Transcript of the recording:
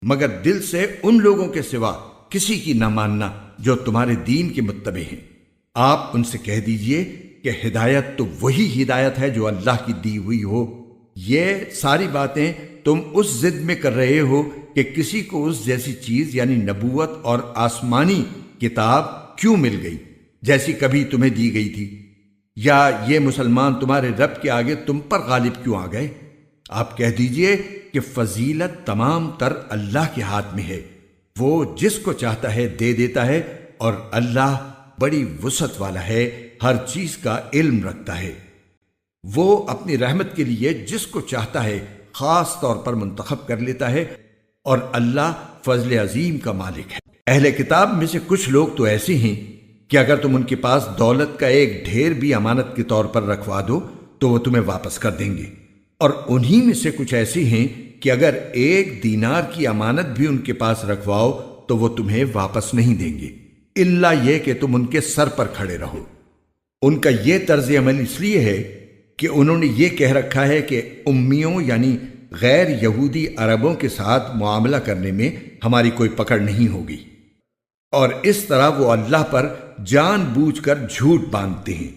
مگر دل سے ان لوگوں کے سوا کسی کی نہ ماننا جو تمہارے دین کے متبع ہیں۔ آپ ان سے کہہ دیجئے کہ ہدایت تو وہی ہدایت ہے جو اللہ کی دی ہوئی ہو۔ یہ ساری باتیں تم اس ضد میں کر رہے ہو کہ کسی کو اس جیسی چیز یعنی نبوت اور آسمانی کتاب کیوں مل گئی جیسی کبھی تمہیں دی گئی تھی، یا یہ مسلمان تمہارے رب کے آگے تم پر غالب کیوں آ گئے؟ آپ کہہ دیجئے کہ فضیلت تمام تر اللہ کے ہاتھ میں ہے، وہ جس کو چاہتا ہے دے دیتا ہے، اور اللہ بڑی وسعت والا ہے، ہر چیز کا علم رکھتا ہے۔ وہ اپنی رحمت کے لیے جس کو چاہتا ہے خاص طور پر منتخب کر لیتا ہے، اور اللہ فضل عظیم کا مالک ہے۔ اہل کتاب میں سے کچھ لوگ تو ایسے ہیں کہ اگر تم ان کے پاس دولت کا ایک ڈھیر بھی امانت کے طور پر رکھوا دو تو وہ تمہیں واپس کر دیں گے، اور انہی میں سے کچھ ایسے ہیں کہ اگر 1 دینار کی امانت بھی ان کے پاس رکھواؤ تو وہ تمہیں واپس نہیں دیں گے، الا یہ کہ تم ان کے سر پر کھڑے رہو۔ ان کا یہ طرز عمل اس لیے ہے کہ انہوں نے یہ کہہ رکھا ہے کہ امیوں یعنی غیر یہودی عربوں کے ساتھ معاملہ کرنے میں ہماری کوئی پکڑ نہیں ہوگی، اور اس طرح وہ اللہ پر جان بوجھ کر جھوٹ باندھتے ہیں۔